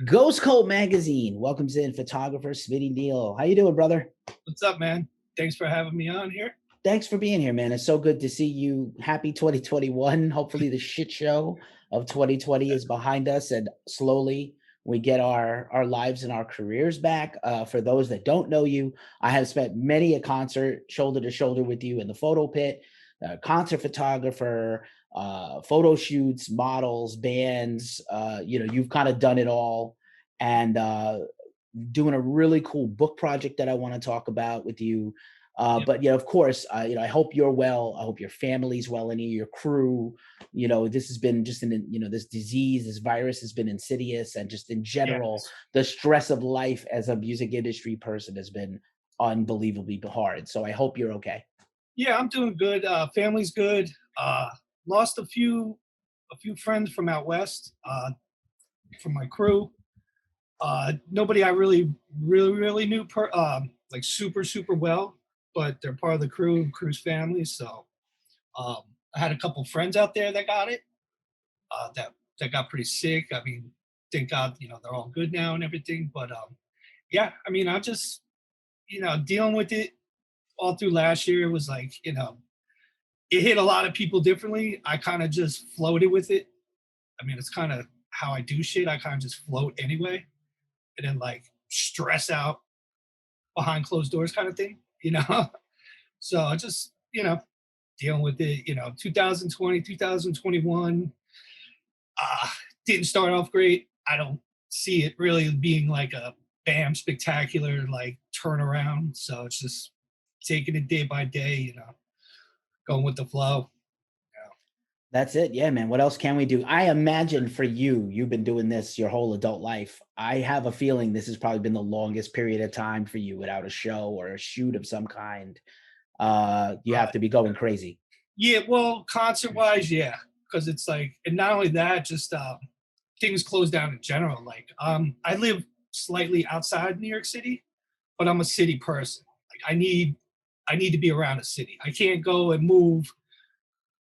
Ghost Cult Magazine welcomes in photographer Smitty Neal. How you doing, brother? What's up, man? Thanks for having me on here. Thanks for being here, man. It's so good to see you. Happy 2021. Hopefully the shit show of 2020 is behind us and slowly we get our lives and our careers back. For those that don't know you, I have spent many a concert shoulder to shoulder with you in the photo pit, concert photographer, photo shoots, models, bands. You've kind of done it all. And doing a really cool book project that I want to talk about with you. Yep. But of course, I hope you're well. I hope your family's well, and your crew. This has been just this disease, this virus has been insidious, and just in general, Yes. the stress of life as a music industry person has been unbelievably hard. So I hope you're okay. Yeah, I'm doing good. Family's good. Lost a few friends from out west, from my crew. Nobody I really knew like super well, but they're part of the crew's family. So um, I had a couple friends out there that got it. That got pretty sick. I mean, thank God, they're all good now and everything. But yeah, I mean, I just dealing with it all through last year. It was like, it hit a lot of people differently. I kind of just floated with it. I mean, it's kind of how I do shit. I kind of just float anyway, and then like stress out behind closed doors kind of thing. So I just, dealing with it, 2020, 2021, uh, didn't start off great. I don't see it really being like a bam spectacular like turnaround. So it's just taking it day by day, going with the flow. That's it. Yeah, man. What else can we do? I imagine for you, you've been doing this your whole adult life. I have a feeling this has probably been the longest period of time for you without a show or a shoot of some kind. You have Right. to be going crazy. Yeah, well, concert wise, yeah, because it's like, and not only that, just things closed down in general. Like, I live slightly outside New York City, but I'm a city person. Like, I need to be around a city. I can't go and move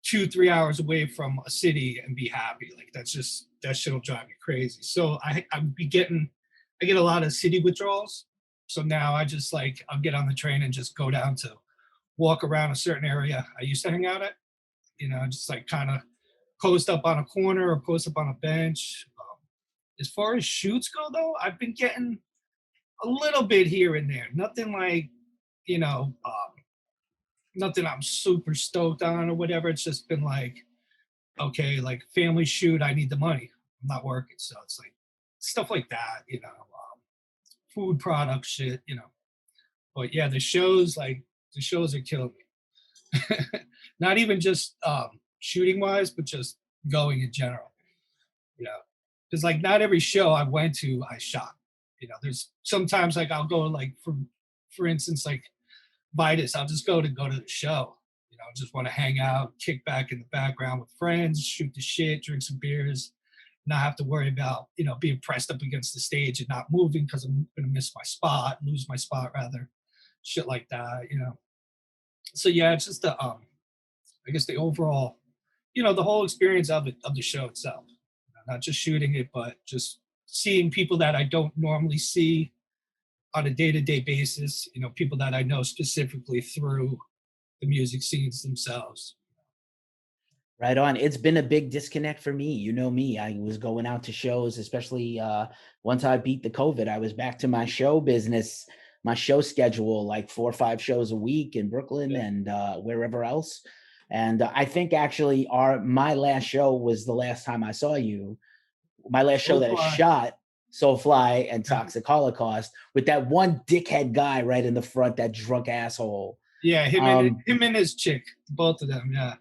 2-3 hours away from a city and be happy. Like, that shit'll drive me crazy. So I get a lot of city withdrawals. So now I just like I'll get on the train and just go down to walk around a certain area I used to hang out at. Just like kind of post up on a corner or post up on a bench. As far as shoots go, though, I've been getting a little bit here and there. Nothing like, you know, um, nothing I'm super stoked on or whatever. It's just been like, okay, like family shoot, I need the money. I'm not working. So it's like stuff like that, food product shit. But yeah, the shows are killing me. Not even just shooting wise, but just going in general. You know, because like not every show I went to I shot. There's sometimes like I'll go like for instance like Vitus, I'll just go to the show. Just want to hang out, kick back in the background with friends, shoot the shit, drink some beers, not have to worry about being pressed up against the stage and not moving because I'm gonna miss my spot, lose my spot rather, shit like that. So yeah, it's just the I guess the overall, the whole experience of the show itself. Not just shooting it, but just seeing people that I don't normally see on a day-to-day basis, people that I know specifically through the music scenes themselves. Right on. It's been a big disconnect for me. You know me. I was going out to shows, especially once I beat the COVID. I was back to my show business, my show schedule, like 4 or 5 shows a week in Brooklyn Yeah. and wherever else. And I think actually my last show was the last time I saw you. My last show So that I far, shot, Soulfly and yeah. Toxic Holocaust, with that one dickhead guy right in the front, that drunk asshole. Yeah, him and Um, him and his chick, both of them. Yeah,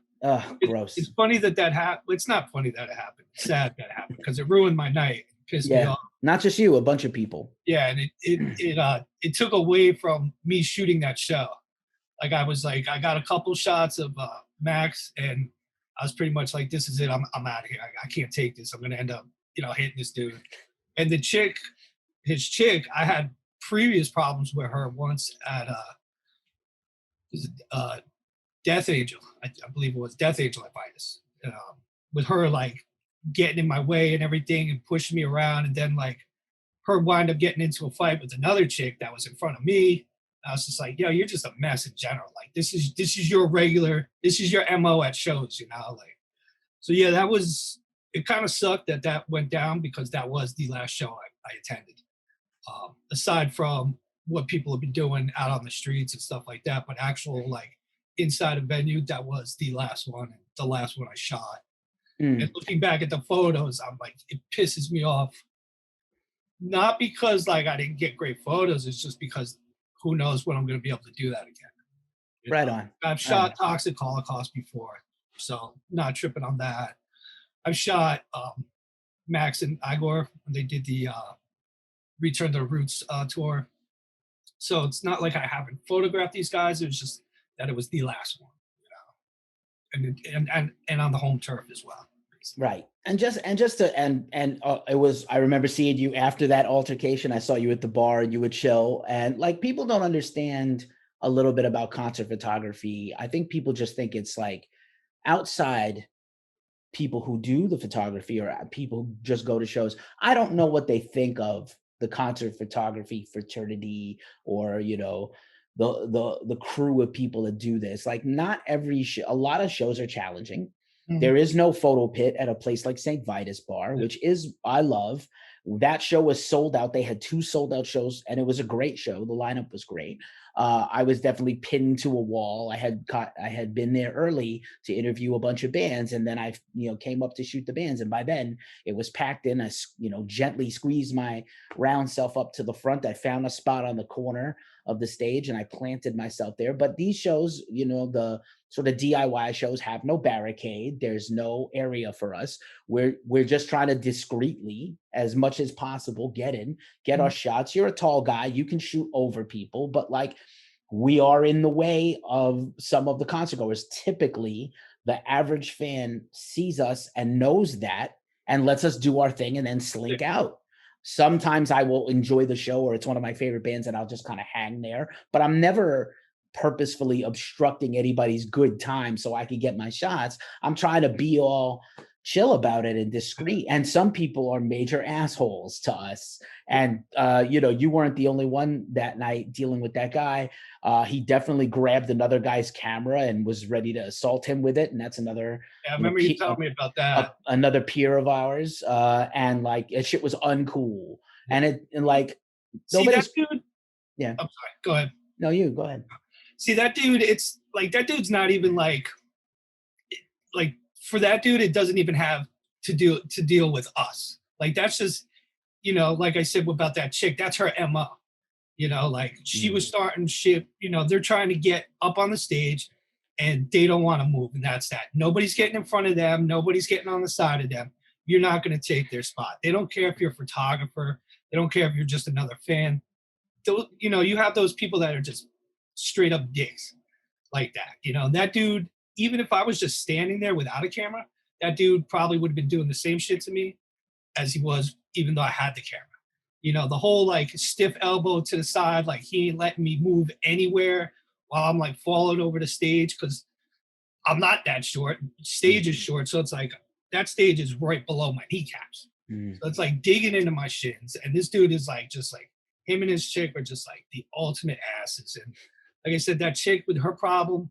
it's Gross. funny that happened. It's not funny that it happened. It's sad that it happened because it ruined my night, pissed me Yeah, off. not just you, a bunch of people. Yeah, and it took away from me shooting that show. Like I got a couple shots of Max, and I was pretty much like, this is it. I'm out of here. I can't take this. I'm gonna end up hitting this dude. And the chick, his chick, I had previous problems with her once at uh Death Angel. I believe it was Death Angel at Vitus. With her like getting in my way and everything and pushing me around, and then like her wind up getting into a fight with another chick that was in front of me. I was just like, yo, you're just a mess in general. Like this is your MO at shows, like. So yeah, it kind of sucked that went down because that was the last show I attended. Aside from what people have been doing out on the streets and stuff like that, but actual like inside a venue, that was the last one, the last one I shot. And looking back at the photos, I'm like, it pisses me off. Not because like I didn't get great photos, it's just because who knows when I'm going to be able to do that again. Right on. I've shot Toxic Holocaust before, so not tripping on that. I've shot Max and Igor when they did the Return to the Roots tour. So it's not like I haven't photographed these guys. It was just that it was the last one, and on the home turf as well. Basically. Right. It was, I remember seeing you after that altercation. I saw you at the bar and you would chill, and like people don't understand a little bit about concert photography. I think people just think it's like outside people who do the photography or people who just go to shows. I don't know what they think of the concert photography fraternity or, the crew of people that do this. Like not every show, a lot of shows are challenging. There is no photo pit at a place like St. Vitus Bar, which I love. That show was sold out. They had 2 sold out shows and it was a great show. The lineup was great. I was definitely pinned to a wall. I had been there early to interview a bunch of bands, and then I came up to shoot the bands. And by then it was packed in. I gently squeezed my round self up to the front. I found a spot on the corner of the stage and I planted myself there. But these shows, the sort of DIY shows have no barricade. There's no area for us. We're just trying to discreetly, as much as possible, get our shots. You're a tall guy. You can shoot over people, but like we are in the way of some of the concert goers. Typically, the average fan sees us and knows that and lets us do our thing and then slink out. Sometimes I will enjoy the show or it's one of my favorite bands and I'll just kind of hang there, but I'm never purposefully obstructing anybody's good time so I could get my shots. I'm trying to be all chill about it and discreet. And some people are major assholes to us. And, you weren't the only one that night dealing with that guy. He definitely grabbed another guy's camera and was ready to assault him with it. And that's another. Yeah, I remember you telling me about that. Another peer of ours. And like, it shit was uncool. And that dude. Yeah. I'm sorry. Go ahead. No, you go ahead. See that dude, it's like that dude's not even like for that dude, it doesn't even have to deal with us. Like that's just, like I said about that chick, that's her MO. Like she was starting shit, they're trying to get up on the stage and they don't want to move. And that's that. Nobody's getting in front of them. Nobody's getting on the side of them. You're not going to take their spot. They don't care if you're a photographer. They don't care if you're just another fan. You have those people that are just straight up dicks like that. That dude, even if I was just standing there without a camera, that dude probably would have been doing the same shit to me as he was, even though I had the camera. The whole like stiff elbow to the side, like he ain't letting me move anywhere while I'm like falling over the stage because I'm not that short. Stage is short, so it's like that stage is right below my kneecaps. So it's like digging into my shins. And this dude is like just like him and his chick are just like the ultimate asses. And like I said, that chick with her problem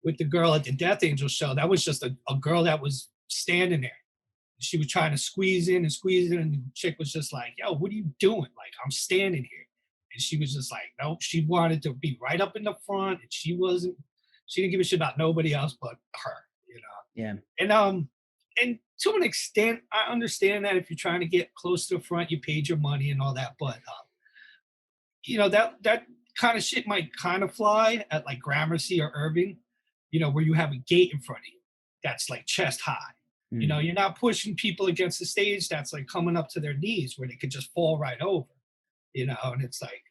with the girl at the Death Angel show, that was just a girl that was standing there. She was trying to squeeze in, and the chick was just like, yo, what are you doing? Like, I'm standing here. And she was just like, nope, she wanted to be right up in the front, and she didn't give a shit about nobody else but her, Yeah. And to an extent, I understand that if you're trying to get close to the front, you paid your money and all that, but that kind of shit might kind of fly at like Gramercy or Irving, where you have a gate in front of you that's like chest high. You're not pushing people against the stage that's like coming up to their knees where they could just fall right over, and it's like,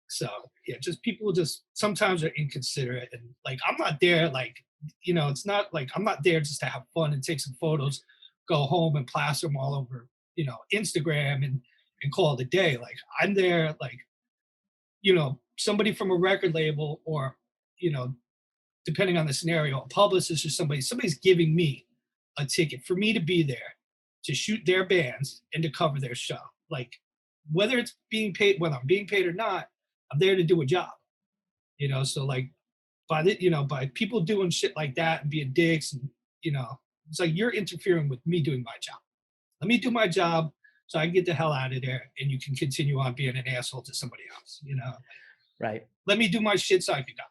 so yeah, just people just sometimes are inconsiderate. And like, I'm not there, like, it's not like I'm not there just to have fun and take some photos, go home and plaster them all over, Instagram and call it a day. Like I'm there, like, somebody from a record label or, depending on the scenario, a publicist or somebody's giving me a ticket for me to be there to shoot their bands and to cover their show. Like whether it's being paid, whether I'm being paid or not, I'm there to do a job. So like by people doing shit like that and being dicks, and it's like you're interfering with me doing my job. Let me do my job so I can get the hell out of there, and you can continue on being an asshole to somebody else. Right. Let me do my shit so I can go.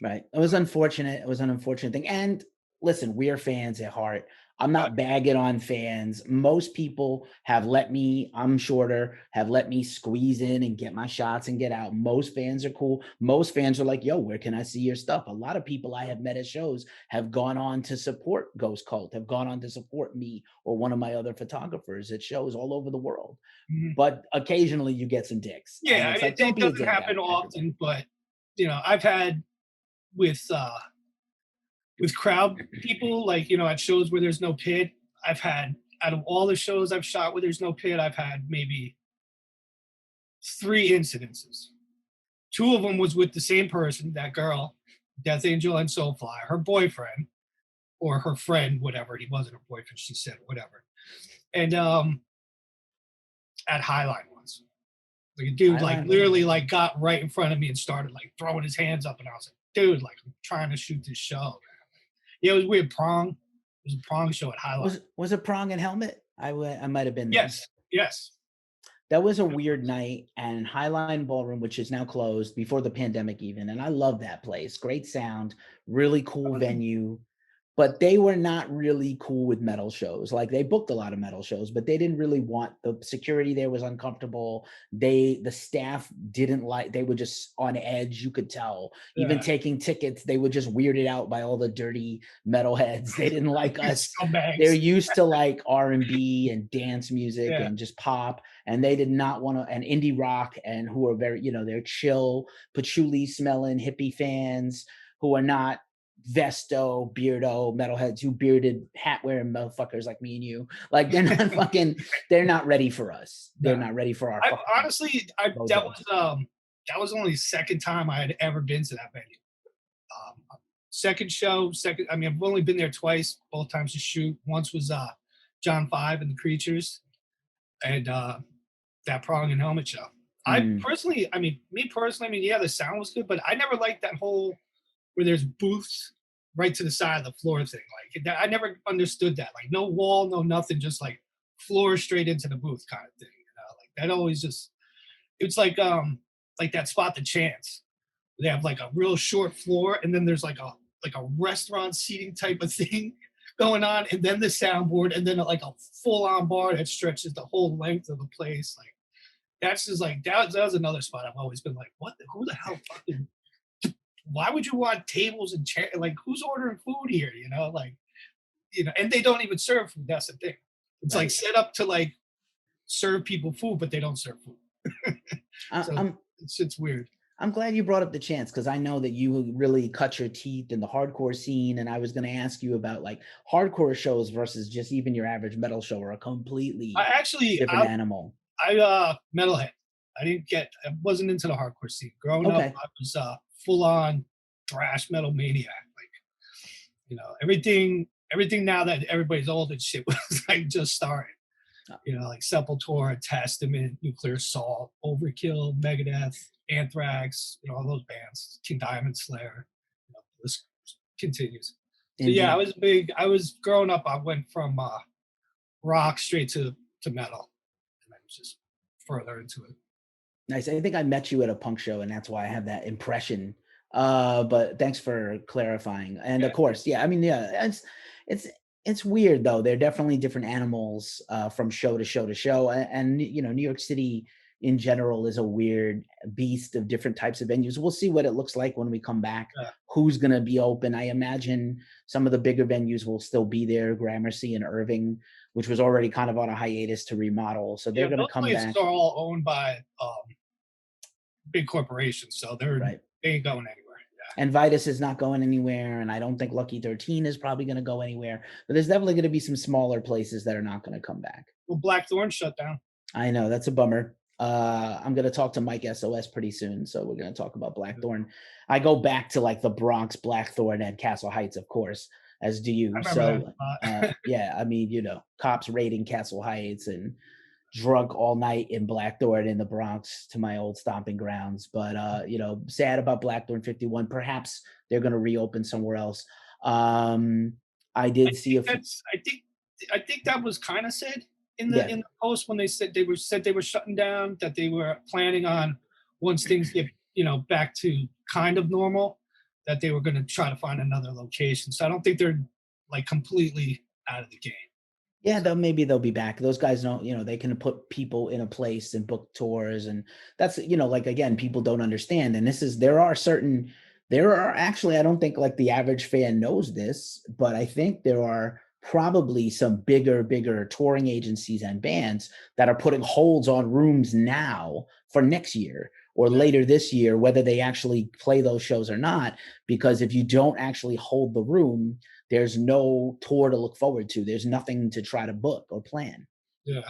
Right. It was unfortunate. It was an unfortunate thing. And listen, we are fans at heart. I'm Like, not bagging on fans. Most people have let me, I'm shorter, have let me squeeze in and get my shots and get out. Most fans are cool. Most fans are like, yo, where can I see your stuff? A lot of people I have met at shows have gone on to support Ghost Cult, have gone on to support me or one of my other photographers at shows all over the world. mhm. But occasionally you get some dicks. And Yeah, I it's mean, like, don't it be a doesn't dick happen out to everybody. often, but I've had with crowd people, like at shows where there's no pit. I've had Out of all the shows I've shot where there's no pit, I've had maybe 3 incidences. 2 of them was with the same person, that girl, Death Angel and Soulfly, her boyfriend or her friend, whatever. He wasn't her boyfriend, she said, whatever. And at Highline once, like a dude, like Highline. literally, like got right in front of me and started like throwing his hands up, and I was like, dude, like I'm trying to shoot this show. Yeah, it was weird. Prong. It was a prong show at Highline. Was it Prong and Helmet? I might have been there. Yes, yes. That was a weird night, and Highline Ballroom, which is now closed before the pandemic even, and I love that place. Great sound, really cool venue, but they were not really cool with metal shows. Like, they booked a lot of metal shows, but they didn't really want the security there was uncomfortable. The staff didn't like, they were just on edge, you could tell. Even Yeah. taking tickets, they were just weirded out by all the dirty metalheads. They didn't like us. They're Scumbags. used to like R&B and dance music Yeah. and just pop, and they did not want to, and indie rock, and who are very, they're chill, patchouli smelling hippie fans who are not Vesto, beardo, metalheads, who bearded hat wearing motherfuckers like me and you. Like, they're not fucking, they're not ready for us. They're No. not ready for our I fucking honestly, bozos. that was only the second time I had ever been to that venue. Second show, second. I mean, I've only been there twice, both times to shoot. Once was John Five and the Creatures, and that Prong and Helmet show. I Mm, personally, I mean, me personally, I mean, yeah, the sound was good, but I never liked that whole where there's booths right to the side of the floor thing. Like that, I never understood that. Like no wall, no nothing, just like floor straight into the booth kind of thing. Like that always just it's like that spot the chance. They have like a real short floor, and then there's like a restaurant seating type of thing going on, and then the soundboard, and then like a full on bar that stretches the whole length of the place. Like that's just like that was another spot I've always been like, who the hell fucking why would you want tables and chairs? Like, who's ordering food here? Like, and they don't even serve food. That's the thing. It's like right. set up to like serve people food, but they don't serve food. I, So I'm it's weird. I'm glad you brought up the chance, because I know that you really cut your teeth in the hardcore scene, and I was going to ask you about like hardcore shows versus just even your average metal show are a I completely actually, different animal. metalhead. I wasn't into the hardcore scene. Growing up, Okay. I was full on thrash metal maniac. Like, everything now that everybody's old and shit was like just starting. Like Sepultura, Testament, Nuclear Assault, Overkill, Megadeth, Anthrax, all those bands, King Diamond Slayer. This continues. So yeah, Indeed. I was growing up, I went from rock straight to metal, and then just further into it. Nice. I think I met you at a punk show, and that's why I have that impression. But thanks for clarifying. And Yeah. of course, yeah, I mean, yeah, it's it's weird though. They're definitely different animals from show to show to show. And New York City in general is a weird beast of different types of venues. We'll see what it looks like when we come back. Yeah. Who's gonna be open? I imagine some of the bigger venues will still be there, Gramercy and Irving, which was already kind of on a hiatus to remodel. So they're Yeah, gonna those come places back. are all owned by big corporations, so Right. they ain't going anywhere. Yeah. And Vitus is not going anywhere, and I don't think Lucky 13 is probably going to go anywhere. But there's definitely going to be some smaller places that are not going to come back. Well, Blackthorn shut down. I know, that's a bummer. I'm going to talk to Mike SOS pretty soon, so we're going to talk about Blackthorn. I go back to like the Bronx, Blackthorn, and Castle Heights, of course, as do I you. remember that So spot. yeah, I mean, cops raiding Castle Heights and drunk all night in Blackthorn in the Bronx to my old stomping grounds. But sad about Blackthorn 51. Perhaps they're going to reopen somewhere else. Um, I I did see think a few. that's I think that was kind of said Yeah, in the post when they said they were shutting down, that they were planning on, once things get, back to kind of normal, that they were going to try to find another location. So I don't think they're like completely out of the game. yeah, So maybe they'll be back. Those guys don't, they can put people in a place and book tours, and that's, like again, people don't understand. And there are actually, I don't think like the average fan knows this, but I think there are probably some bigger touring agencies and bands that are putting holds on rooms now for next year or yeah, later this year, whether they actually play those shows or not. Because if you don't actually hold the room, there's no tour to look forward to. There's nothing to try to book or plan. yeah,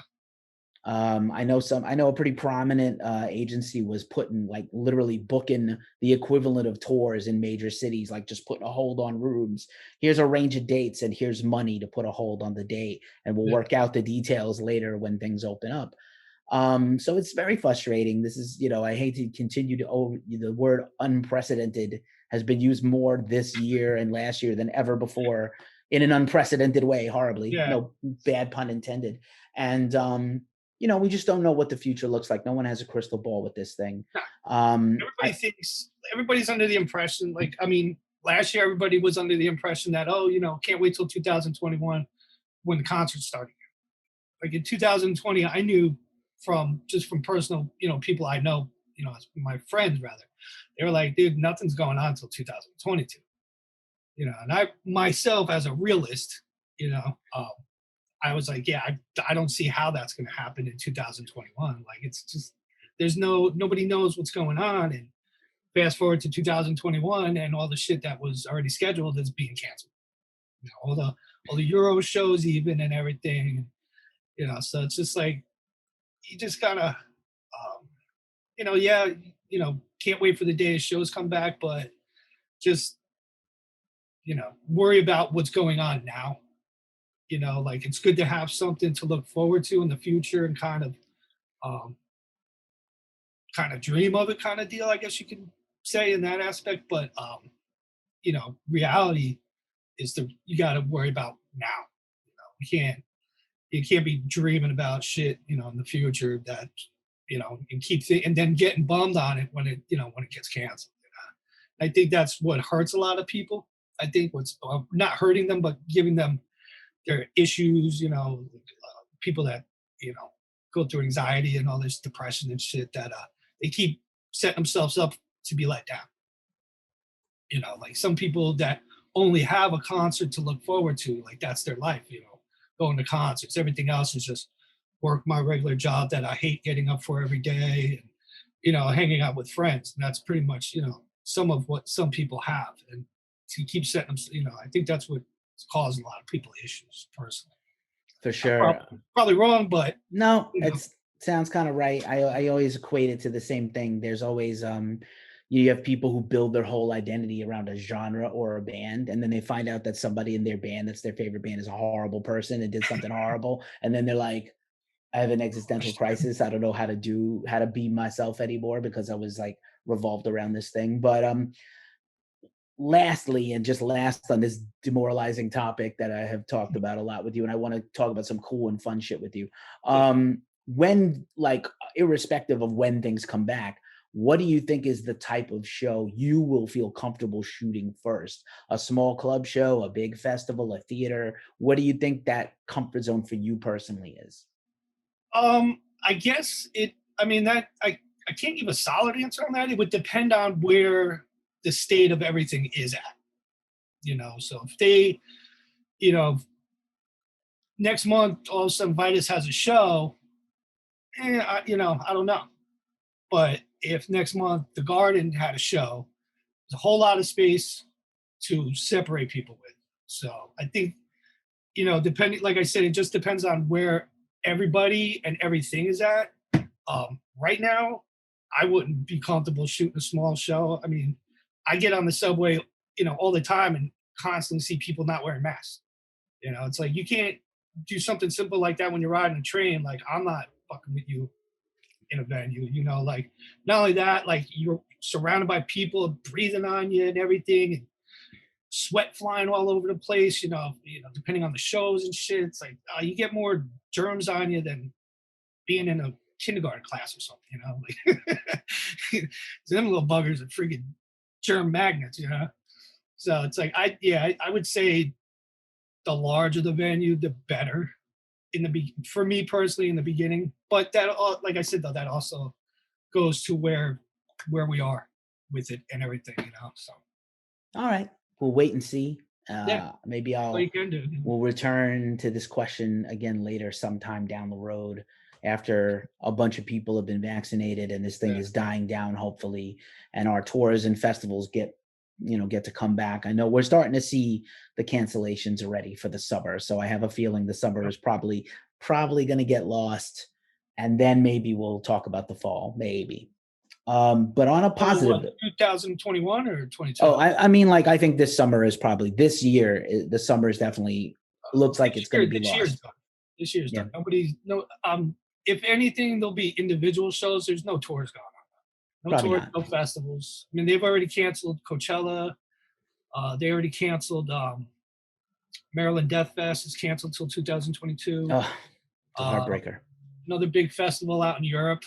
I know a pretty prominent agency was putting like literally booking the equivalent of tours in major cities, like just putting a hold on rooms. Here's a range of dates, and here's money to put a hold on the date, and we'll yeah. work out the details later when things open up. So it's very frustrating. This is, I hate to continue to the word unprecedented has been used more this year and last year than ever before in an unprecedented way, horribly. Yeah. No bad pun intended. And we just don't know what the future looks like. No one has a crystal ball with this thing. Everybody thinks, everybody's under the impression, like, I mean, last year everybody was under the impression that, oh, can't wait till 2021 when the concerts started. Like in 2020, I knew from personal, people I know, as my friends rather, they were like, dude, nothing's going on until 2022. And I myself as a realist, I was like, yeah, I don't see how that's going to happen in 2021. Like, it's just, nobody knows what's going on. And fast forward to 2021, and all the shit that was already scheduled is being canceled. All the Euro shows even and everything. So it's just like, you just gotta, yeah, can't wait for the day shows come back, but just, worry about what's going on now. Like, it's good to have something to look forward to in the future and um, kind of dream of it, kind of deal, I guess you could say in that aspect. But reality is you got to worry about now. You can't be dreaming about shit, in the future that, and then getting bummed on it when it gets canceled. I think that's what hurts a lot of people. I think what's not hurting them, but giving them their issues, people that, go through anxiety and all this depression and shit, that they keep setting themselves up to be let down. Like some people that only have a concert to look forward to, like that's their life, going to concerts. Everything else is just work my regular job that I hate getting up for every day, and hanging out with friends. And that's pretty much, some of what some people have. And to keep setting them, I think that's what caused a lot of people issues personally. For I'm sure. probably wrong, but No, you know, it sounds kind of right. I always equate it to the same thing. There's always you have people who build their whole identity around a genre or a band, and then they find out that somebody in their band that's their favorite band is a horrible person and did something horrible, and then they're like, I have an existential crisis. I don't know how to be myself anymore because I was like revolved around this thing. But lastly, and just last on this demoralizing topic that I have talked about a lot with you, and I want to talk about some cool and fun shit with you. When, like, irrespective of when things come back, what do you think is the type of show you will feel comfortable shooting first? A small club show, a big festival, a theater? What do you think that comfort zone for you personally is? I guess it. I mean, that I can't give a solid answer on that. It would depend on where the state of everything is at. So if they, you know, next month all of a sudden Vitus has a show, I don't know. But if next month the Garden had a show, there's a whole lot of space to separate people with. So I think, depending, like I said, it just depends on where everybody and everything is at. Right now, I wouldn't be comfortable shooting a small show. I mean, I get on the subway, all the time and constantly see people not wearing masks. It's like you can't do something simple like that when you're riding a train. Like, I'm not. fucking with you in a venue. You know, like not only that, like you're surrounded by people breathing on you and everything, and sweat flying all over the place. Depending on the shows and shit, it's like you get more germs on you than being in a kindergarten class or something. Like them little buggers are freaking germ magnets. So it's like I would say the larger the venue, the better for me personally in the beginning. But that, like I said, though, that also goes to where we are with it and everything. So All right, we'll wait and see. yeah, Maybe all you can do. we'll return to this question again later, sometime down the road, after a bunch of people have been vaccinated and this thing Yeah. is dying down, hopefully, and our tours and festivals get to come back. I know we're starting to see the cancellations already for the summer, so I have a feeling the summer is probably going to get lost, and then maybe we'll talk about the fall, maybe. But on a Oh, positive, 2021 or 22? oh, I mean, like, I think this summer is probably this year. The summer is definitely looks like it's going to be This year's lost. done. This year's Yeah, done. Nobody's no. If anything, there'll be individual shows. There's no tours going on. No probably tours, not. no festivals. I mean, they've already canceled Coachella. They already canceled Maryland Death Fest is canceled till 2022. Oh, it's a Uh, heartbreaker. Another big festival out in Europe.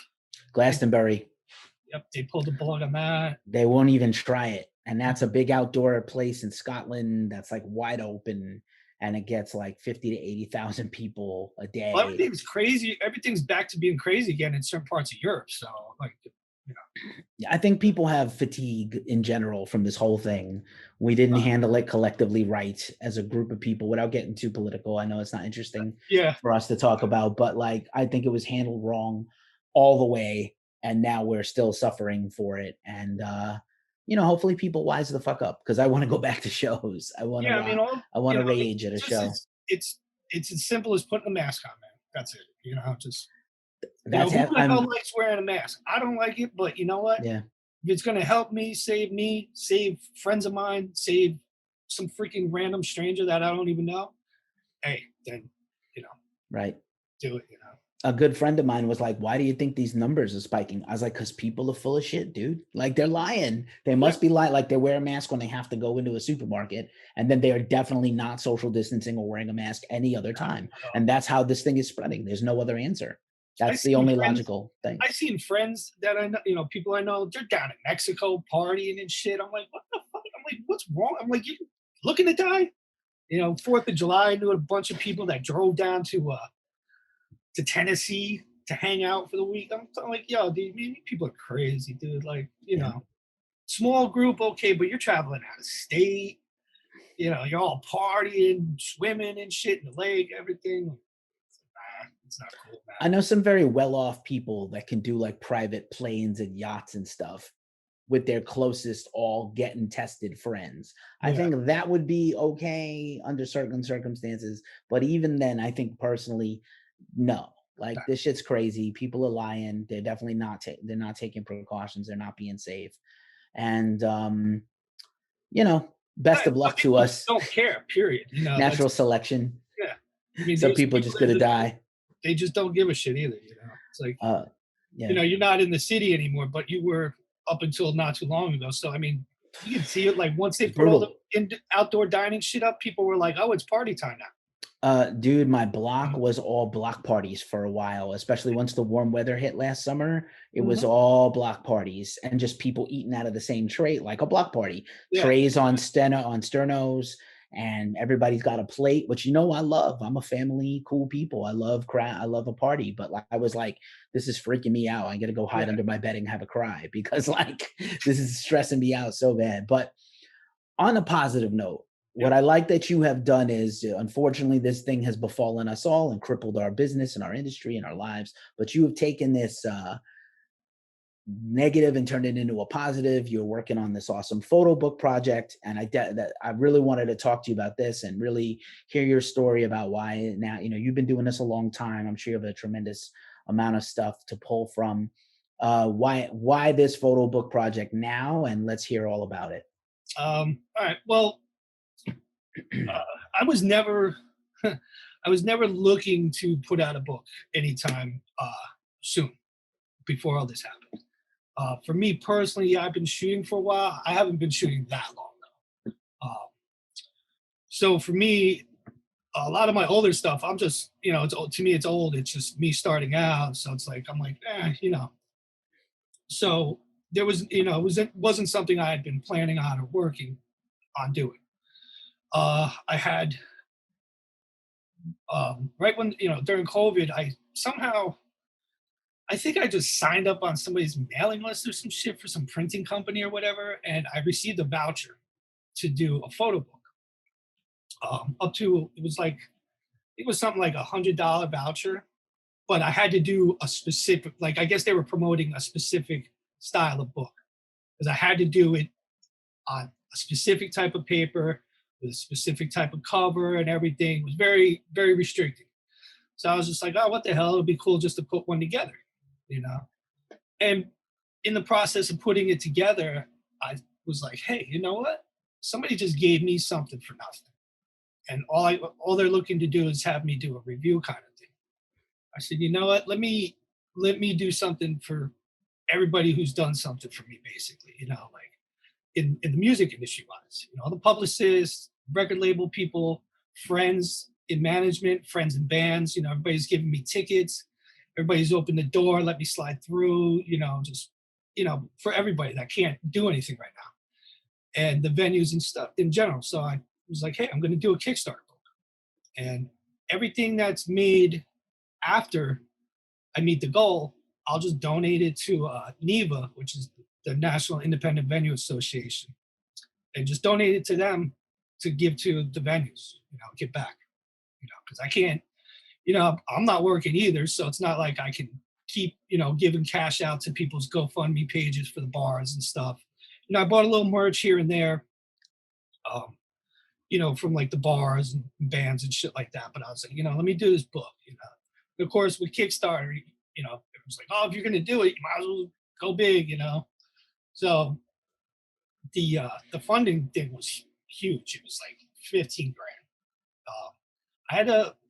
Glastonbury, Yep, they pulled the plug on that. they won't even try it, and that's a big outdoor place in Scotland that's like wide open, and it gets like 50 to 80,000 people a Well, day. everything's crazy. Everything's back to being crazy again in certain parts of Europe. So, like, I think people have fatigue in general from this whole thing. We didn't handle it collectively right as a group of people without getting too political. I know it's not interesting yeah, for us to talk about, but like I think it was handled wrong all the way, and now we're still suffering for it. And hopefully people wise the fuck up, because I want to go back to shows. I want yeah. I mean, to all I want to rage at a show. it's as simple as putting a mask on, man. That's it. Just That's who the hell I'm likes wearing a mask? I don't like it, but you know what? yeah, If it's gonna help me, save friends of mine, save some freaking random stranger that I don't even know, hey, then you know, right. do it. A good friend of mine was like, "Why do you think these numbers are spiking?" I was like, "Because people are full of shit, dude. Like, they're lying. They Yeah. must be lying. Like, they wear a mask when they have to go into a supermarket, and then they are definitely not social distancing or wearing a mask any other time. And that's how this thing is spreading. There's no other answer. I That's the seen only friends. logical thing." I seen friends that I know, people I know, they're down in Mexico partying and shit. I'm like, what the fuck? I'm like, what's wrong? I'm like, you looking to die? 4th of July, I knew a bunch of people that drove down to Tennessee to hang out for the week. I'm like, yo, dude, people are crazy, dude. Like, Yeah. small group, okay, but you're traveling out of state. You're all partying, swimming and shit in the lake, everything. It's not cool, I man. know some very well-off people that can do like private planes and yachts and stuff with their closest all getting tested friends. I Yeah. think that would be okay under certain circumstances, but even then, I think personally, no. Like, this shit's crazy. People are lying. They're definitely not. They're not taking precautions. They're not being safe. And best of Some luck to people just us. don't care, period. That's, Natural selection. yeah. I mean, Some there's people people just that gonna die. they just don't give a shit either. It's like, Yeah. you're not in the city anymore, but you were up until not too long ago. So, I mean, you can see it. Like, once they It's put all the brutal. outdoor dining shit up, people were like, oh, it's party time now. Dude, my block was all block parties for a while, especially once the warm weather hit last summer. It was Mhm. all block parties and just people eating out of the same tray, like a block party. Yeah. Trays on sternos, and everybody's got a plate, which I love. I'm a family, cool people. I love a party, but like I was like, this is freaking me out. I gotta go hide Yeah. under my bed and have a cry because like this is stressing me out so bad. But on a positive note, what Yeah. I like that you have done is, unfortunately, this thing has befallen us all and crippled our business and our industry and our lives. But you have taken this negative and turned it into a positive. You're working on this awesome photo book project, and I really wanted to talk to you about this and really hear your story about why now. You've been doing this a long time. I'm sure you have a tremendous amount of stuff to pull from. Why this photo book project now? And let's hear all about it. All right. Well, I was never I was never looking to put out a book anytime soon before all this happened. For me personally, yeah, I've been shooting for a while. I haven't been shooting that long though. So for me, a lot of my older stuff, I'm just, it's to me, it's old. It's just me starting out. So it's like, I'm like, So there was, it wasn't something I had been planning on or working on doing. I had, right when, during COVID, I think I just signed up on somebody's mailing list or some shit for some printing company or whatever. And I received a voucher to do a photo book. Up to, it was something like $100 voucher, but I had to do a specific, like, I guess they were promoting a specific style of book because I had to do it on a specific type of paper with a specific type of cover and everything. It was very, very restricted. So I was just like, oh, what the hell? It'd be cool just to put one together, you know? And in the process of putting it together, I was like, hey, you know what? Somebody just gave me something for nothing. And all they're looking to do is have me do a review kind of thing. I said, you know what? Let me do something for everybody who's done something for me, basically, like in the music industry wise, the publicists, record label people, friends in management, friends in bands, everybody's giving me tickets, everybody's opened the door, let me slide through, just, for everybody that can't do anything right now. And the venues and stuff in general. So I was like, hey, I'm going to do a Kickstarter book. And everything that's made after I meet the goal, I'll just donate it to NEVA, which is the National Independent Venue Association, and just donate it to them to give to the venues, give back, because I can't, I'm not working either. So it's not like I can keep, giving cash out to people's GoFundMe pages for the bars and stuff. I bought a little merch here and there, from like the bars and bands and shit like that. But I was like, let me do this book, And of course, with Kickstarter, it was like, oh, if you're gonna do it, you might as well go big, So the funding thing was huge. It was like 15 grand.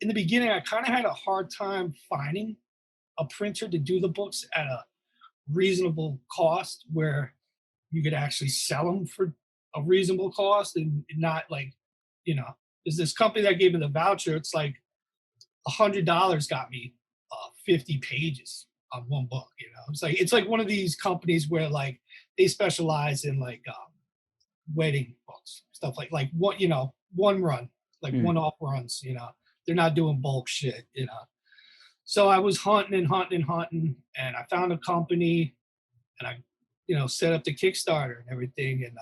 In the beginning, I kind of had a hard time finding a printer to do the books at a reasonable cost where you could actually sell them for a reasonable cost and not like, there's this company that gave me the voucher. It's like $100 got me 50 pages on one book. It's like one of these companies where like they specialize in like wedding books, stuff like what one run, like one-off runs. They're not doing bulk shit. So I was hunting and hunting and hunting, and I found a company, and I set up the Kickstarter and everything, and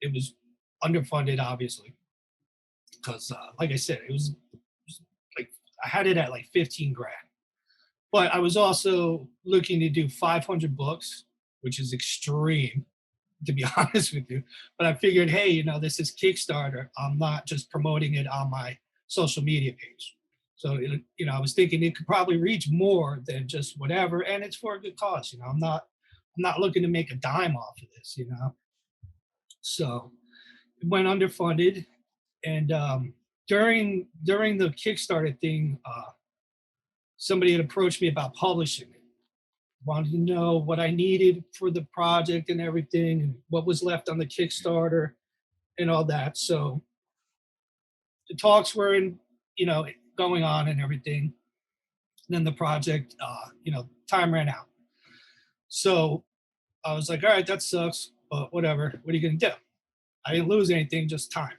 it was underfunded, obviously, because like I said, it was like I had it at like 15 grand. But I was also looking to do 500 books, which is extreme, to be honest with you. But I figured, hey, this is Kickstarter. I'm not just promoting it on my social media page. So, I was thinking it could probably reach more than just whatever, and it's for a good cause. I'm not looking to make a dime off of this. So it went underfunded, and during the Kickstarter thing, somebody had approached me about publishing it, wanted to know what I needed for the project and everything, and what was left on the Kickstarter and all that. So the talks were going on and everything. And then the project, time ran out. So I was like, all right, that sucks, but whatever. What are you going to do? I didn't lose anything, just time.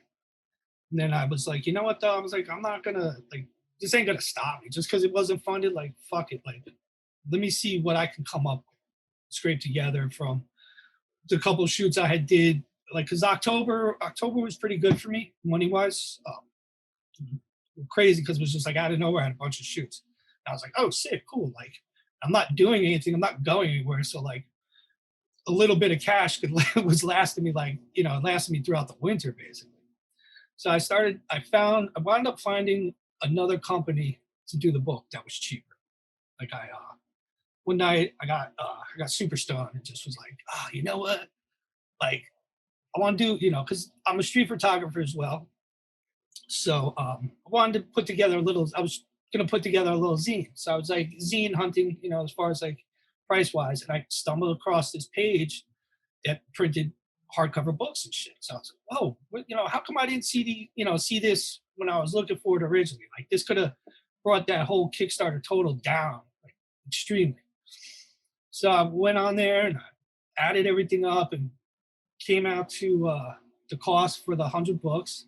And then I was like, you know what, though? I was like, I'm not going to, this ain't going to stop me just because it wasn't funded. Like, fuck it. Like, let me see what I can come up with, scrape together from the couple of shoots I had did. Like, because October was pretty good for me, money-wise. Crazy, because it was just like out of nowhere, I had a bunch of shoots. And I was like, oh, sick, cool. Like, I'm not doing anything. I'm not going anywhere. So, like, a little bit of cash was lasting me, it lasted me throughout the winter, basically. So I wound up finding another company to do the book that was cheaper. Like one night I got super stoned and just was like, you know what? Like, I want to do, because I'm a street photographer as well. So I wanted to put together a little. I was gonna put together a little zine. So I was like zine hunting, as far as like price wise, and I stumbled across this page that printed hardcover books and shit. So I was like, whoa, how come I didn't see this when I was looking for it originally? Like this could have brought that whole Kickstarter total down like extremely. So I went on there and I added everything up and came out to the cost for the 100 books.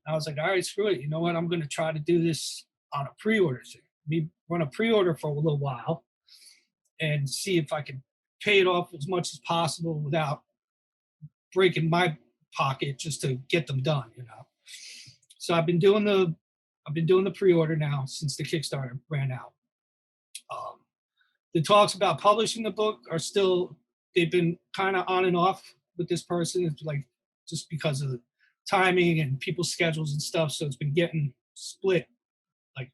I was like, all right, screw it. You know what? I'm going to try to do this on a pre-order thing. Me run a pre-order for a little while and see if I can pay it off as much as possible without breaking my pocket just to get them done. So I've been doing the pre-order now since the Kickstarter ran out. Um, the talks about publishing the book are still, they've been kind of on and off with this person. It's like just because of the timing and people's schedules and stuff. So it's been getting split. Like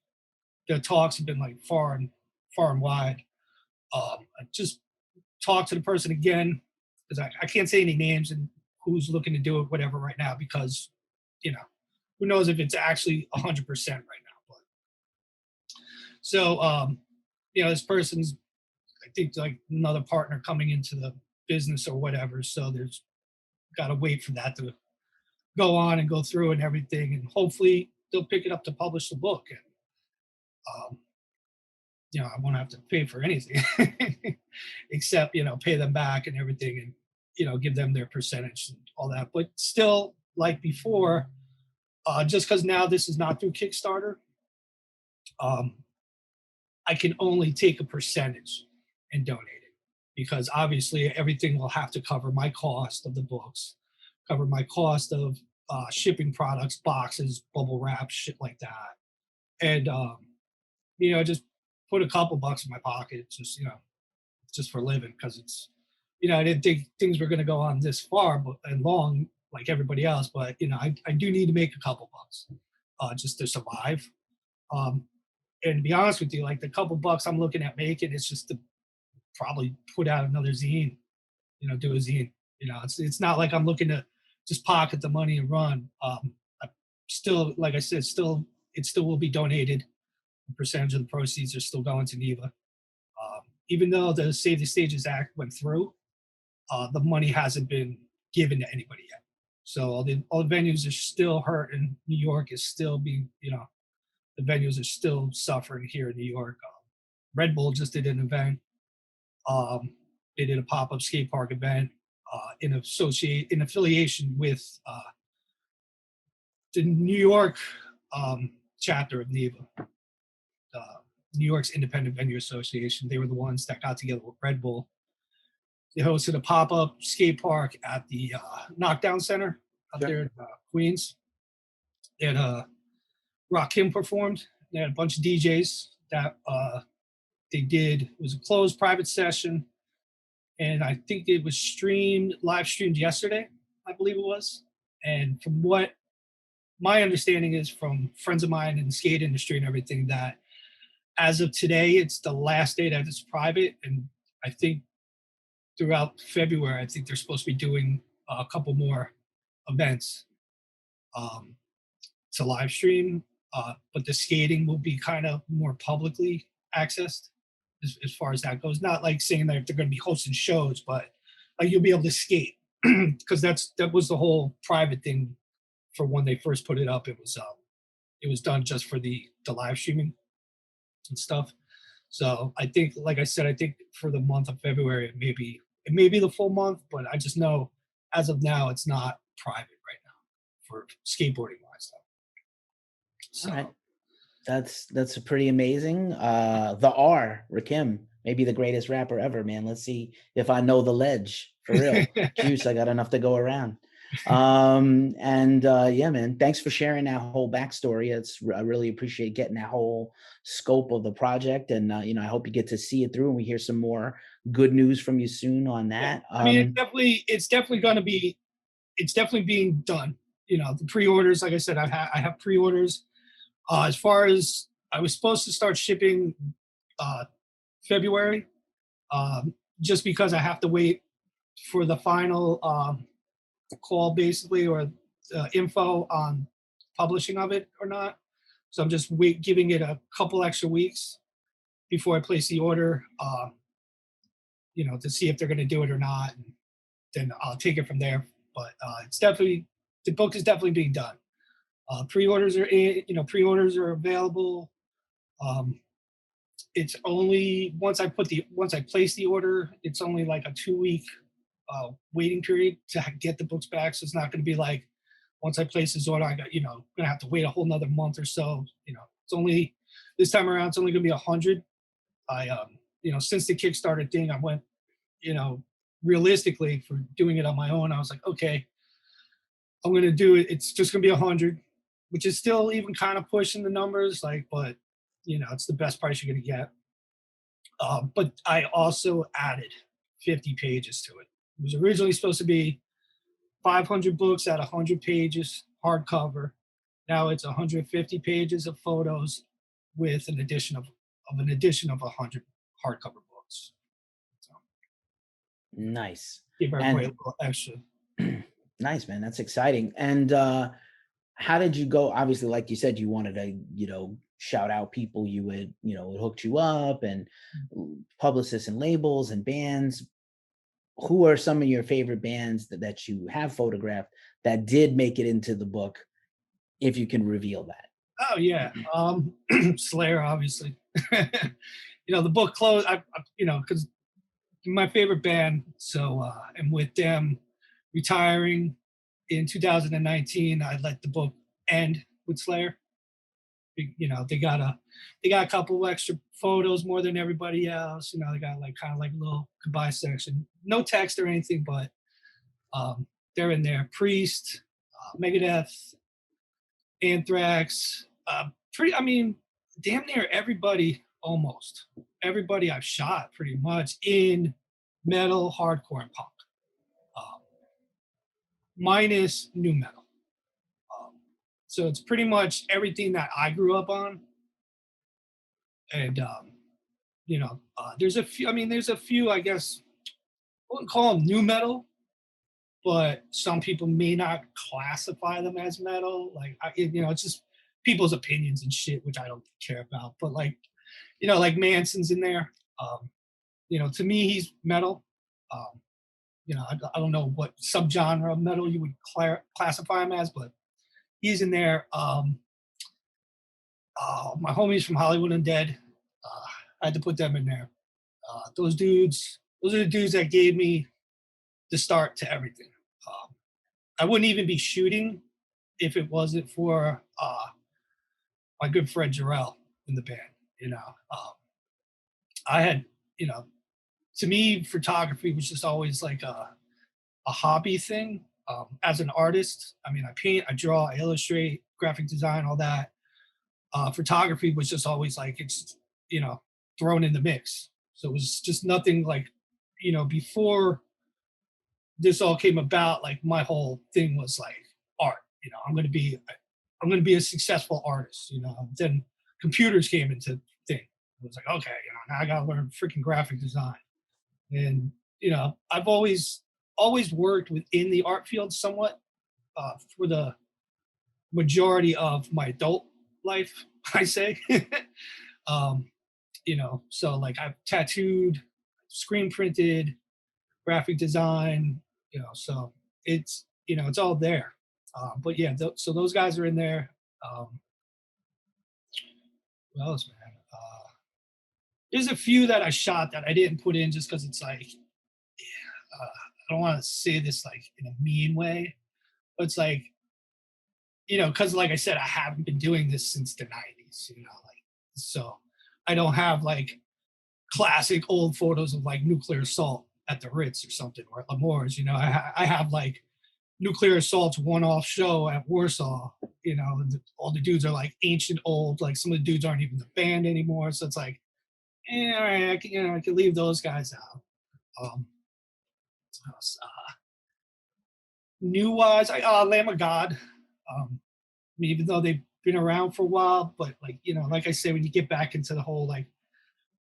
the talks have been like far and wide. I just talked to the person again because I can't say any names and who's looking to do it, whatever, right now, because you know who knows if it's actually 100% right now. But so this person's, I think, like another partner coming into the business or whatever. So there's got to wait for that to go on and go through and everything, and hopefully they'll pick it up to publish the book. And um, I won't have to pay for anything except pay them back and everything, and give them their percentage and all that. But still, like before, just because now this is not through Kickstarter, um, I can only take a percentage and donate it, because obviously everything will have to cover my cost of the books, cover my cost of shipping products, boxes, bubble wrap, shit like that, and just put a couple bucks in my pocket, just for living, because it's, I didn't think things were going to go on this far and long like everybody else, but I do need to make a couple bucks just to survive. Um, and to be honest with you, like the couple bucks I'm looking at making, it's just to probably put out another zine, do a zine. It's not like I'm looking to just pocket the money and run. I still, like I said, it still will be donated. A percentage of the proceeds are still going to NEVA. Even though the Save the Stages Act went through, the money hasn't been given to anybody yet. So all the venues are still hurting. New York is still being, the venues are still suffering here in New York. Red Bull just did an event. They did a pop-up skate park event in affiliation with the New York chapter of NEVA, New York's Independent Venue Association. They were the ones that got together with Red Bull. They hosted a pop-up skate park at the Knockdown Center out there in Queens. And Rakim performed. They had a bunch of DJs that they did. It was a closed private session, and I think it was live streamed yesterday, I believe it was. And from what my understanding is from friends of mine in the skate industry and everything, that as of today, it's the last day that it's private. And I think throughout February, I think they're supposed to be doing a couple more events to live stream. But the skating will be kind of more publicly accessed as far as that goes. Not like saying that they're going to be hosting shows, but like you'll be able to skate, because that was the whole private thing for when they first put it up. It was done just for the live streaming and stuff. So I think, like I said, I think for the month of February, it may be the full month, but I just know as of now it's not private right now for skateboarding wise. So. All right. That's pretty amazing. The R, Rakim, maybe the greatest rapper ever, man. Let's see if I know the ledge for real. Juice, I got enough to go around. Yeah, man, thanks for sharing that whole backstory. I really appreciate getting that whole scope of the project, and I hope you get to see it through and we hear some more good news from you soon on that. I mean, it's definitely going to be, it's definitely being done. The pre-orders, like I said, I have pre-orders. As far as, I was supposed to start shipping February, just because I have to wait for the final call, basically, or info on publishing of it or not. So I'm just giving it a couple extra weeks before I place the order, to see if they're going to do it or not. And then I'll take it from there. But the book is definitely being done. Pre-orders are pre-orders are available. It's only once I place the order, it's only like a 2-week waiting period to get the books back. So it's not going to be like once I place this order, I got gonna have to wait a whole nother month or so. It's only this time around. It's only going to be 100. I since the Kickstarter thing, I went realistically for doing it on my own. I was like, okay, I'm going to do it. It's just going to be 100, which is still even kind of pushing the numbers. But it's the best price you're going to get. But I also added 50 pages to it. It was originally supposed to be 500 books at 100 pages, hardcover. Now it's 150 pages of photos with an addition of 100 hardcover books. So, Nice. give everybody a little extra. Nice, man. That's exciting. And how did you go? Obviously, like you said, you wanted to, shout out people you would, it hooked you up, and publicists and labels and bands. Who are some of your favorite bands that you have photographed that did make it into the book, if you can reveal that? Oh yeah, Slayer, obviously. The book closed. Because my favorite band. So, and with them retiring in 2019, I let the book end with Slayer. They got a couple extra photos more than everybody else. They got kind of like a little goodbye section. No text or anything, but they're in there. Priest, Megadeth, Anthrax, damn near everybody, almost everybody I've shot pretty much in metal, hardcore, and punk, minus new metal. So it's pretty much everything that I grew up on. And there's a few. There's a few. I guess I wouldn't call them new metal, but some people may not classify them as metal. It's just people's opinions and shit, which I don't care about. But like Manson's in there. To me, he's metal. I don't know what subgenre of metal you would classify him as, but he's in there. My homies from Hollywood Undead, I had to put them in there. Those are the dudes that gave me the start to everything. I wouldn't even be shooting if it wasn't for my good friend Jarrell in the band. I had, to me, photography was just always like a hobby thing. As an artist, I paint, I draw, I illustrate, graphic design, all that. Photography was just always it's thrown in the mix. So it was just nothing before this all came about. My whole thing was art. I'm going to be a successful artist. Then computers came into thing. It was okay, now I got to learn freaking graphic design. And I've always worked within the art field somewhat for the majority of my adult life, I say. So I've tattooed, screen printed, graphic design, so it's it's all there. But yeah, so those guys are in there. What else, man? There's a few that I shot that I didn't put in just because it's I don't want to say this in a mean way, but it's because like I said, I haven't been doing this since the 90s, so I don't have classic old photos of nuclear assault at the Ritz or something, or at L'Amour's. I have nuclear assault's one-off show at Warsaw. All the dudes are ancient old. Some of the dudes aren't even the band anymore. So it's all right, I can leave those guys out. New wise, Lamb of God. Even though they've been around for a while, but like I say, when you get back into the whole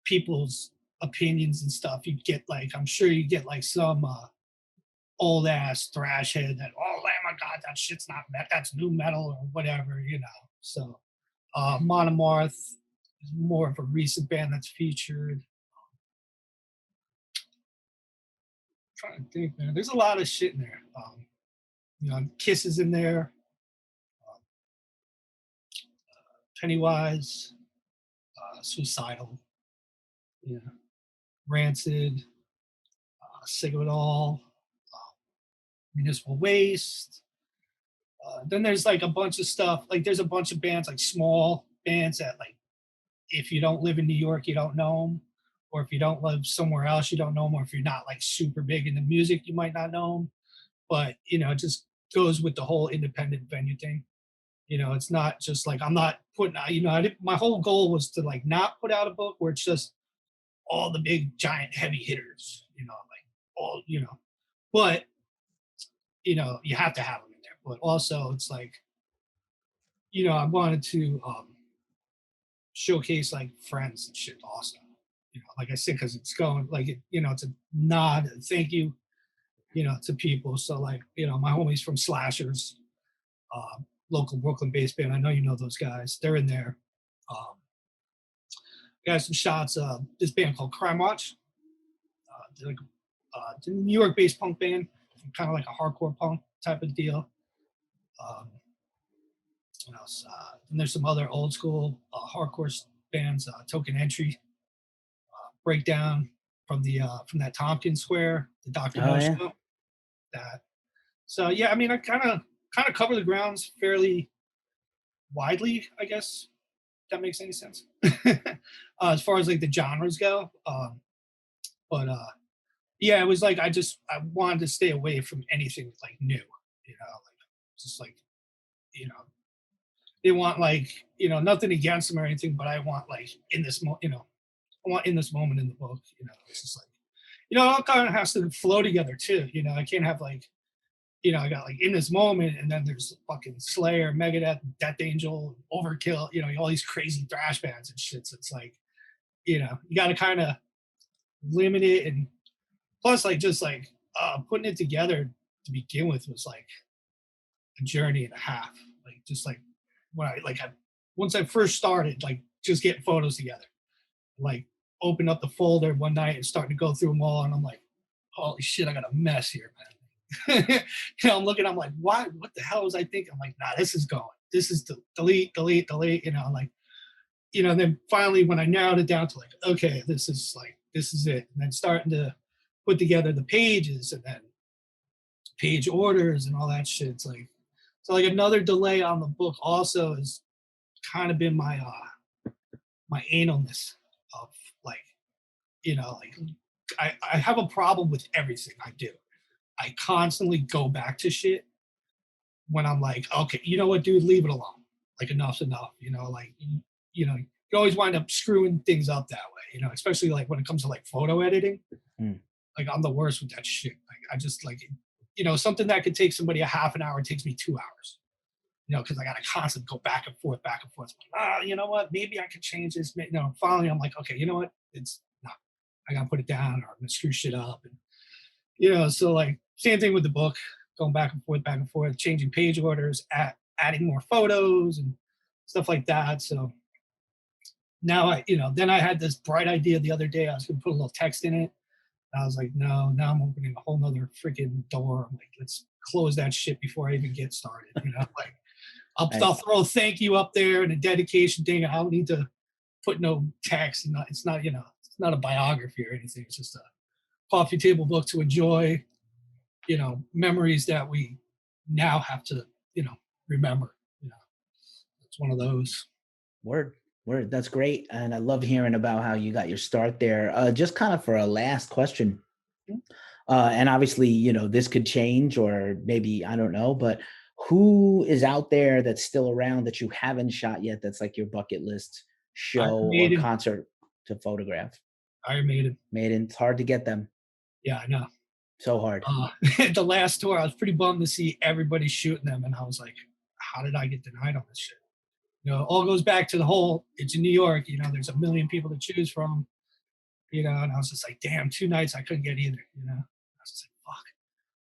people's opinions and stuff, you get I'm sure you get some old ass thrash head that Lamb of God, that shit's not metal, that's new metal or whatever, So Monomarth is more of a recent band that's featured. I'm trying to think, man. There's a lot of shit in there. Kiss is in there, Pennywise, Suicidal, yeah, Rancid, Sick of It All, Municipal Waste. Then there's like a bunch of stuff. Like there's a bunch of bands, like small bands that like if you don't live in New York, you don't know them, or if you don't live somewhere else, you don't know them, or if you're not like super big into music, you might not know them. But it just goes with the whole independent venue thing. It's not just like I'm not putting. My whole goal was to like not put out a book where it's just all the big giant heavy hitters. Like all but you have to have them in there. But also, it's like I wanted to showcase like friends and shit also. Like I said, because it's going like it's a nod, thank you, to people. So like my homies from Slashers, local Brooklyn-based band. I know you know those guys. They're in there. Got some shots. This band called Crime Watch. They're like it's a New York-based punk band, kind of like a hardcore punk type of deal. What else? And there's some other old school hardcore bands. Token Entry, Breakdown from that Tompkins Square, the Dr. Oh No yeah. show. That. So yeah, I mean, I kind of cover the grounds fairly widely, I guess. If that makes any sense. As far as like the genres go, but yeah, it was like I wanted to stay away from anything like new, like just like they want like nothing against them or anything, but I want like in this I want in this moment in the book, it's just like it all kind of has to flow together too. I can't have like I got like in this moment, and then there's fucking Slayer, Megadeth, Death Angel, Overkill, all these crazy thrash bands and shit. So it's like, you got to kind of limit it, and plus, like just like putting it together to begin with was like a journey and a half. Like just like when once I first started, like just getting photos together, like open up the folder one night and starting to go through them all, and I'm like, holy shit, I got a mess here, man. I'm looking, I'm like, what the hell was I thinking? I'm like, nah, this is going. This is delete, like, and then finally when I narrowed it down to like, okay, this is it. And then starting to put together the pages and then page orders and all that shit. It's like, so like another delay on the book also has kind of been my analness of like, like I have a problem with everything I do. I constantly go back to shit when I'm like, okay, you know what, dude, leave it alone. Like enough's enough. Like you always wind up screwing things up that way. Especially like when it comes to like photo editing. Like I'm the worst with that shit. Like I just like, something that could take somebody a half an hour takes me 2 hours. Because I got to constantly go back and forth. Like, you know what? Maybe I could change this. Finally, I'm like, okay, you know what? It's not. I got to put it down, or I'm gonna screw shit up. And so like same thing with the book, going back and forth, changing page orders, adding more photos and stuff like that. So now then I had this bright idea the other day. I was gonna put a little text in it. And I was like, no, now I'm opening a whole nother freaking door. I'm like, let's close that shit before I even get started. Like I'll throw a thank you up there and a dedication thing. I don't need to put no text. And it's not a biography or anything. It's just a coffee table book to enjoy, memories that we now have to, remember. It's one of those. Word. That's great. And I love hearing about how you got your start there. Just kind of for a last question. And obviously, this could change, or maybe, I don't know, but who is out there that's still around that you haven't shot yet? That's like your bucket list show or concert to photograph? Iron Maiden. It's hard to get them. Yeah, I know. So hard. The last tour, I was pretty bummed to see everybody shooting them. And I was like, how did I get denied on this shit? It all goes back to the whole, it's in New York, there's a million people to choose from, and I was just like, damn, 2 nights I couldn't get either, I was just like, fuck.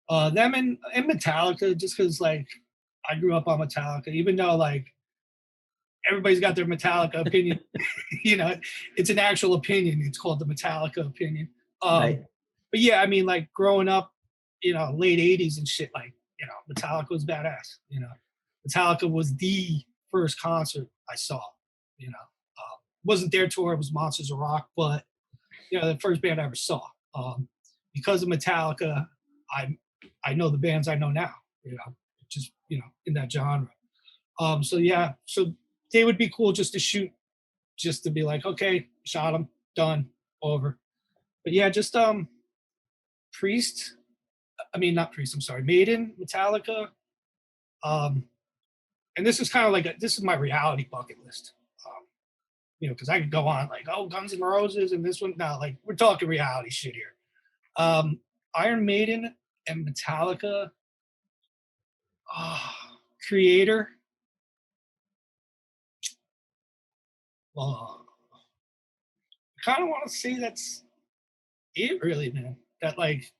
Them and Metallica, just because like I grew up on Metallica, even though like everybody's got their Metallica opinion. You know, it's an actual opinion. It's called the Metallica opinion. Right. But yeah, I mean, like growing up, late '80s and shit, like Metallica was badass. Metallica was the first concert I saw. Wasn't their tour; it was Monsters of Rock, but the first band I ever saw. Because of Metallica, I I know the bands I know now. Just in that genre. So yeah, so they would be cool just to shoot, just to be like, okay, shot them, done, over. But yeah, just Priest. I mean, not Priest. I'm sorry, Maiden, Metallica. Um, and this is kind of like this is my reality bucket list. Because I could go on like, oh, Guns N' Roses and this one. No, like we're talking reality shit here. Um, Iron Maiden and Metallica. Creator. Uh, I kind of want to say that's it, really, man. That like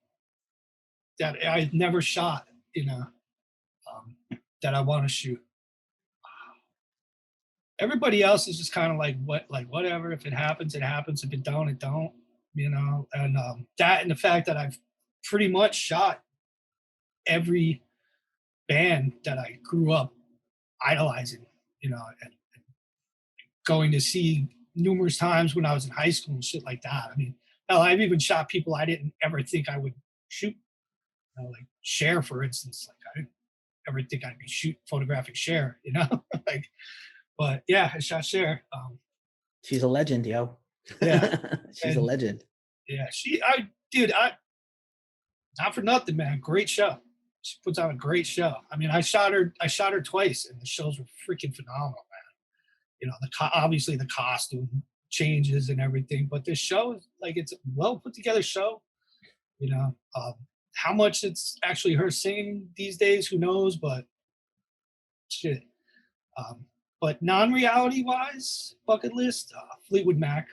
that I never shot, that I want to shoot. Everybody else is just kind of like whatever. If it happens, it happens. If it don't, it don't. And that and the fact that I've pretty much shot every band that I grew up idolizing, and going to see numerous times when I was in high school and shit like that. I mean, hell, I've even shot people I didn't ever think I would shoot. Like Cher, for instance. Like I didn't ever think I'd be photographing Cher, like. But yeah, I shot Cher. She's a legend, yo. Yeah, She's a legend. yeah, dude, not for nothing, man. Great show. She puts on a great show. I mean, I shot her twice, and the shows were freaking phenomenal, man. Obviously the costume changes and everything, but this show is like it's a well put together show. How much it's actually her singing these days, who knows? But shit. But non-reality wise, bucket list, Fleetwood Mac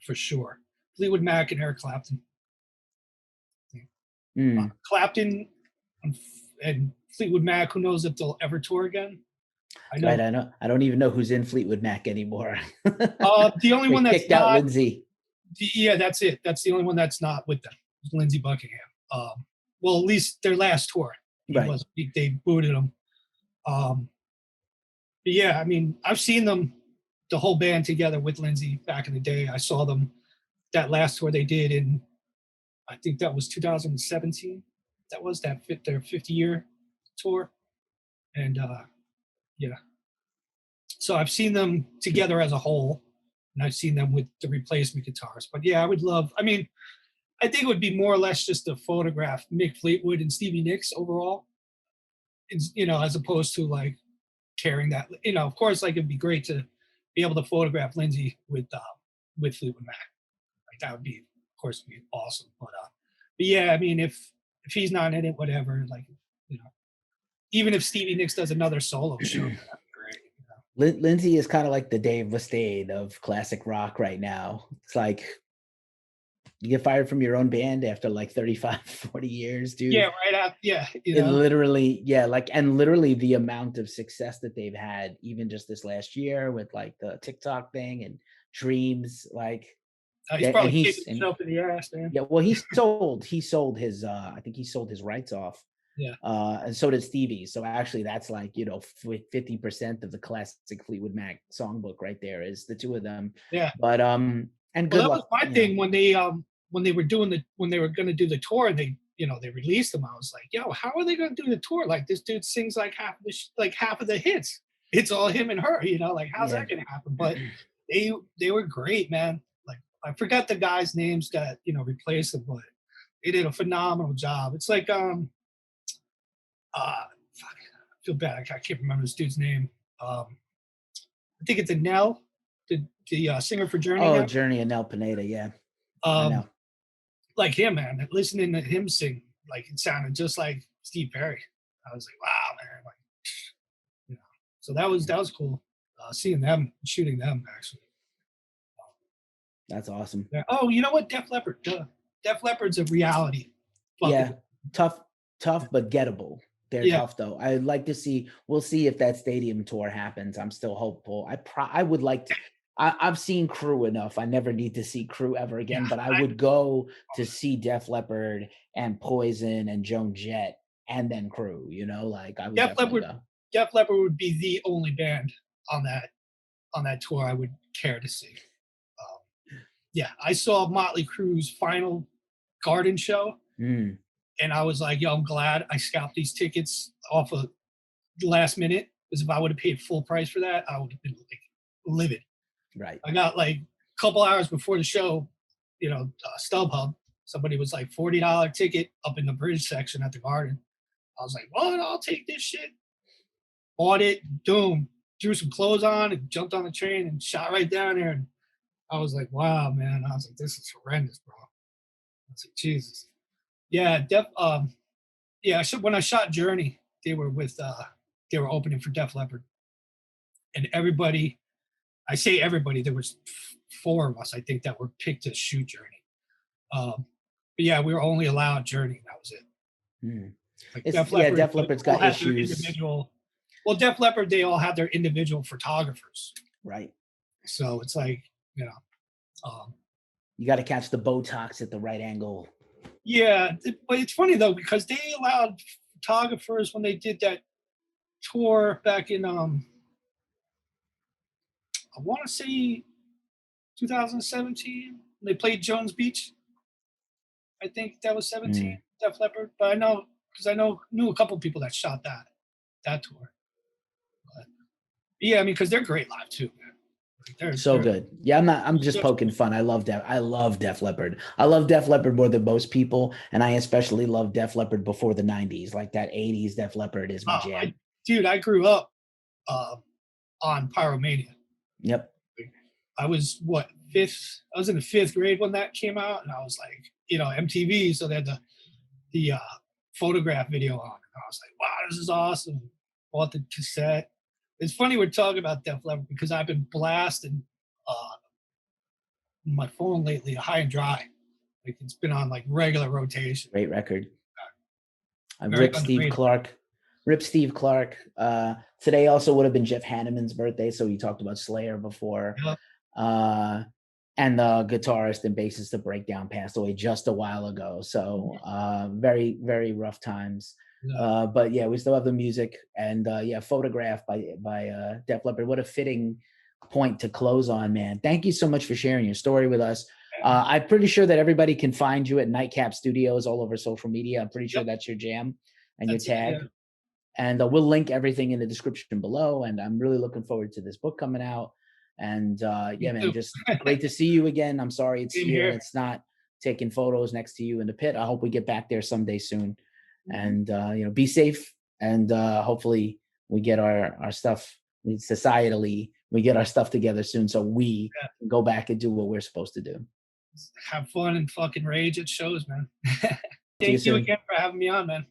for sure. Fleetwood Mac and Eric Clapton. Clapton and Fleetwood Mac. Who knows if they'll ever tour again? I know. Right, I know. I don't even know who's in Fleetwood Mac anymore. The only one that's kicked out Lindsey. Yeah, that's it. That's the only one that's not with them. Lindsey Buckingham. Well, at least their last tour. They booted him. But yeah, I mean, I've seen them, the whole band together with Lindsey back in the day. I saw them that last tour they did in, I think that was 2017. That was their 50-year tour. And yeah. So I've seen them together as a whole, and I've seen them with the replacement guitars. But yeah, I think it would be more or less just to photograph Mick Fleetwood and Stevie Nicks overall. As opposed to like carrying that, of course, like it'd be great to be able to photograph Lindsey with Fleetwood Mac. Like that would be, of course, be awesome. But yeah, I mean, if he's not in it, whatever, like, even if Stevie Nicks does another solo show, that'd be great. Lindsey is kind of like the Dave Mustaine of classic rock right now. It's like you get fired from your own band after like 35, 40 years, dude. Yeah, right out. Yeah. Literally, yeah, and literally the amount of success that they've had, even just this last year with like the TikTok thing and Dreams, like he's probably kicking himself in the ass, man. Yeah, well, he sold his I think he sold his rights off. Yeah. And so did Stevie. So actually that's like, 50% of the classic Fleetwood Mac songbook right there is the two of them. Yeah. But and good that luck, was my thing when they were going to do the tour and they released them. I was like, yo, how are they going to do the tour? Like this dude sings like half of the hits. It's all him and her, like how's that going to happen? But they were great, man. Like I forgot the guys' names that replaced them, but they did a phenomenal job. It's like I feel bad. I can't remember this dude's name. I think it's Neal, the singer for Journey. Oh, Journey and Neal Pineda, yeah. Like him, man. Listening to him sing, like it sounded just like Steve Perry. I was like, wow, man. Like, so that was cool. Seeing them, shooting them, actually. That's awesome. Yeah. Oh, you know what? Def Leppard. Def Leppard's a reality. Yeah. tough, but gettable. They're Yeah, tough though. I'd like to see. We'll see if that stadium tour happens. I'm still hopeful. I would like to. I've seen Crew enough. I never need to see Crew ever yeah. again. But I would go to see Def Leppard and Poison and Joan Jett and then Crew. You know, like I would Def definitely Leppard, go. Def Leppard would be the only band on that tour I would care to see. Yeah, I saw Motley Crue's final Garden show, Mm, and I was like, "Yo, I'm glad I scalped these tickets off of the last minute. Because if I would have paid full price for that, I would have been like livid." right. I got like a couple hours before the show, StubHub. Somebody was like $40 ticket up in the bridge section at the Garden. I was like, "What? I'll take this shit." Bought it, boom, threw some clothes on, and jumped on the train and shot right down there. And I was like, "Wow, man!" I was like, "This is horrendous, bro." I was like, "Jesus." Yeah, yeah. When I shot Journey, they were opening for Def Leppard, and everybody. I say everybody. There was four of us, I think, that were picked to shoot Journey. But yeah, we were only allowed Journey. And that was it. Mm. Like It's Def yeah. Leppard, Def they Leppard's all got had their issues. individual. Well, Def Leppard, they all had their individual photographers. Right. So it's like, um, You got to catch the Botox at the right angle. yeah. But it's funny though because they allowed photographers when they did that tour back in I want to say 2017. They played Jones Beach. I think that was 17. Mm. Def Leppard, but I know because knew a couple people that shot that tour. But yeah, I mean because they're great live too, man. Like, So they're good. Yeah, I'm just such poking fun. I love Def Leppard. I love Def Leppard more than most people, and I especially love Def Leppard before the 90s. Like that 80s Def Leppard is my jam. I grew up uh, on Pyromania. Yep. I was what fifth? I was in the fifth grade when that came out, and I was like, MTV, so they had the photograph video on. And I was like, wow, this is awesome. Bought the cassette. It's funny we're talking about Def Leppard because I've been blasting my phone lately, high and dry. Like it's been on like regular rotation. Great record. I Very Rip Steve underrated. Clark. Rip Steve Clark. Today also would have been Jeff Hanneman's birthday, so we talked about Slayer before. Yep. And the guitarist and bassist of Breakdown passed away just a while ago. So very, very rough times. Yeah. But yeah, we still have the music and Photograph by Def Leppard. What a fitting point to close on, man. Thank you so much for sharing your story with us. I'm pretty sure that everybody can find you at Nightcap Studios all over social media. I'm pretty sure that's your jam and That's your it, tag. yeah. And we'll link everything in the description below. And I'm really looking forward to this book coming out. And yeah, man, just great to see you again. I'm sorry it's here. It's not taking photos next to you in the pit. I hope we get back there someday soon. And be safe. And hopefully we get our stuff societally. We get our stuff together soon so we can go back and do what we're supposed to do. Have fun and fucking rage at shows, man. See you Thank you soon. again for having me on, man.